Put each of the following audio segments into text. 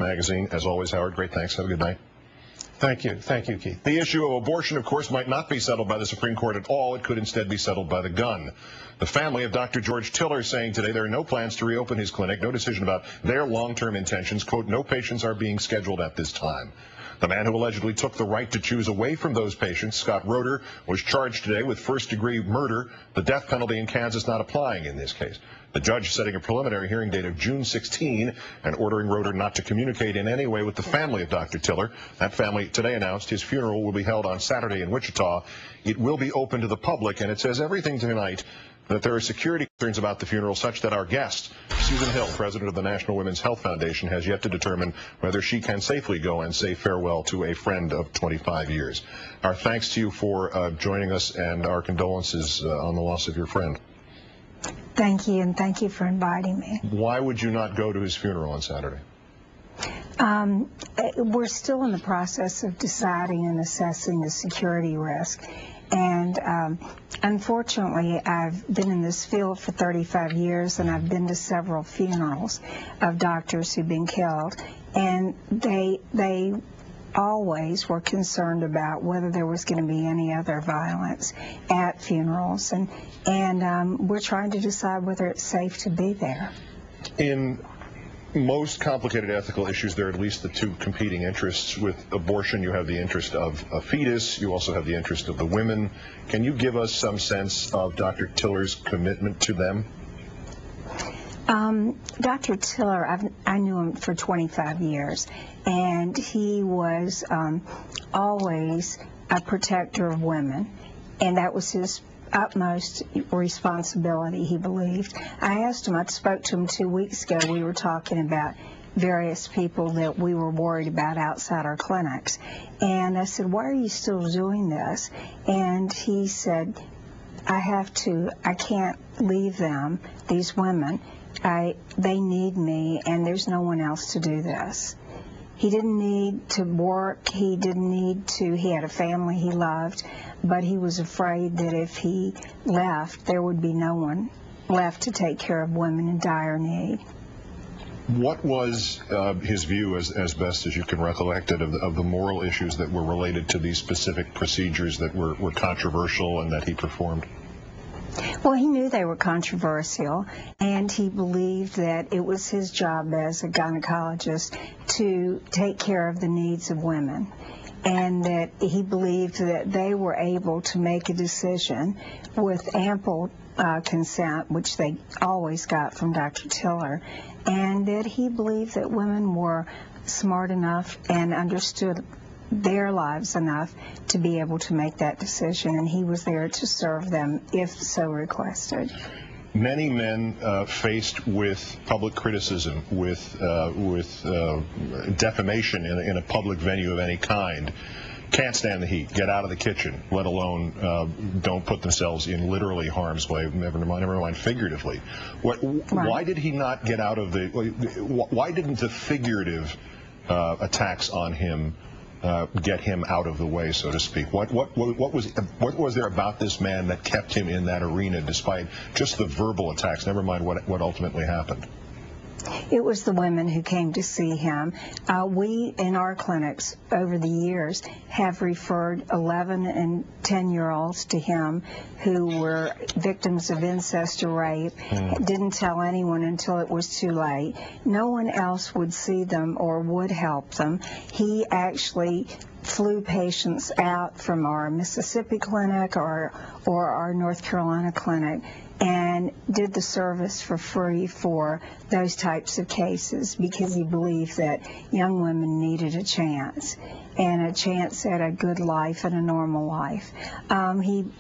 Magazine. As always, Howard, great thanks. Have a good night. Thank you, Keith. The issue of abortion, of course, might not be settled by the Supreme Court at all. It could instead be settled by the gun. The family of Dr. George Tiller saying today there are no plans to reopen his clinic, no decision about their long-term intentions. Quote, no patients are being scheduled at this time. The man who allegedly took the right to choose away from those patients, Scott Roeder, was charged today with first-degree murder, the death penalty in Kansas not applying in this case. The judge setting a preliminary hearing date of June 16 and ordering Roeder not to communicate in any way with the family of Dr. Tiller. That family today announced his funeral will be held on Saturday in Wichita. It will be open to the public, and it says everything tonight that there are security concerns about the funeral such that our guest, Susan Hill, president of the National Women's Health Foundation, has yet to determine whether she can safely go and say farewell to a friend of 25 years. Our thanks to you for joining us, and our condolences on the loss of your friend. Thank you, and thank you for inviting me. Why would you not go to his funeral on Saturday? We're still in the process of deciding and assessing the security risk. And unfortunately, I've been in this field for 35 years, and I've been to several funerals of doctors who've been killed. And they always were concerned about whether there was going to be any other violence at funerals. And we're trying to decide whether it's safe to be there. In most complicated ethical issues, there are at least the two competing interests. With abortion, you have the interest of a fetus. You also have the interest of the women. Can you give us some sense of Dr. Tiller's commitment to them? Dr. Tiller, I knew him for 25 years, and he was always a protector of women, and that was his utmost responsibility, he believed. I asked him, I spoke to him 2 weeks ago, we were talking about various people that we were worried about outside our clinics. And I said, why are you still doing this? And he said, I can't leave them, these women. They need me, and there's no one else to do this. He didn't need to work, he had a family he loved, but he was afraid that if he left, there would be no one left to take care of women in dire need. What was his view, as best as you can recollect it, of the moral issues that were related to these specific procedures that were controversial and that he performed? Well, he knew they were controversial, and he believed that it was his job as a gynecologist to take care of the needs of women, and that he believed that they were able to make a decision with ample consent, which they always got from Dr. Tiller, and that he believed that women were smart enough and understood their lives enough to be able to make that decision, and he was there to serve them if so requested. Many men faced with public criticism, with defamation in a public venue of any kind, can't stand the heat, get out of the kitchen, let alone don't put themselves in literally harm's way, never mind figuratively. Why did he not get out of the, why didn't the figurative attacks on him get him out of the way, so to speak? What was there about this man that kept him in that arena despite just the verbal attacks, never mind what ultimately happened? It was the women who came to see him. We, in our clinics, over the years, have referred 11 and 10-year-olds to him who were victims of incest or rape, didn't tell anyone until it was too late. No one else would see them or would help them. He actually flew patients out from our Mississippi clinic or our North Carolina clinic and did the service for free for those types of cases because he believed that young women needed a chance, and a chance at a good life and a normal life.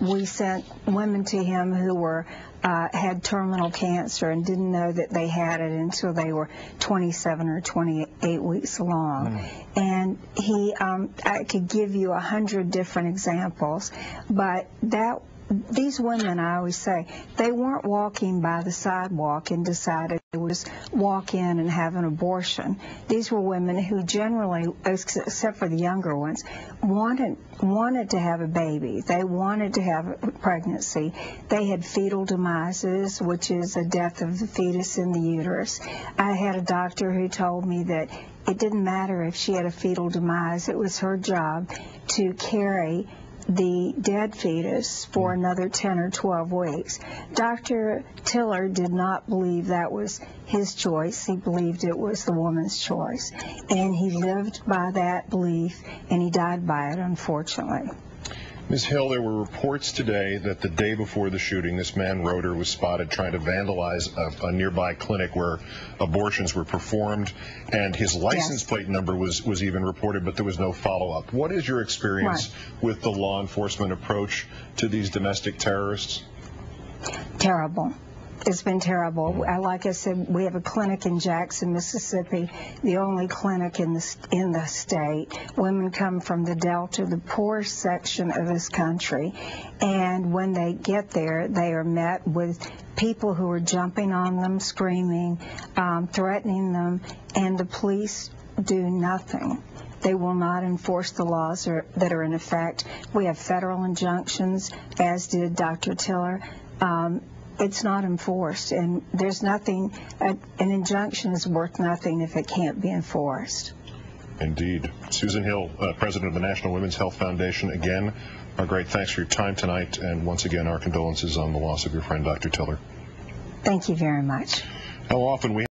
We sent women to him who had terminal cancer and didn't know that they had it until they were 27 or 28 weeks along. And I could give you 100 different examples, but these women, I always say, they weren't walking by the sidewalk and decided they would just walk in and have an abortion. These were women who generally, except for the younger ones, wanted to have a baby. They wanted to have a pregnancy. They had fetal demises, which is a death of the fetus in the uterus. I had a doctor who told me that it didn't matter if she had a fetal demise. It was her job to carry the dead fetus for another 10 or 12 weeks. Dr. Tiller did not believe that was his choice. He believed it was the woman's choice. And he lived by that belief, and he died by it, unfortunately. Ms. Hill, there were reports today that the day before the shooting, this man, Roeder, was spotted trying to vandalize a nearby clinic where abortions were performed, and his license plate number was even reported, but there was no follow-up. What is your experience with the law enforcement approach to these domestic terrorists? Terrible. It's been terrible. Like I said, we have a clinic in Jackson, Mississippi, the only clinic in the state. Women come from the Delta, the poorest section of this country, and when they get there, they are met with people who are jumping on them, screaming, threatening them, and the police do nothing. They will not enforce the laws that are in effect. We have federal injunctions, as did Dr. Tiller. It's not enforced, and there's nothing, an injunction is worth nothing if it can't be enforced. Indeed. Susan Hill, President of the National Women's Health Foundation, again, our great thanks for your time tonight, and once again, our condolences on the loss of your friend, Dr. Tiller. Thank you very much. How often we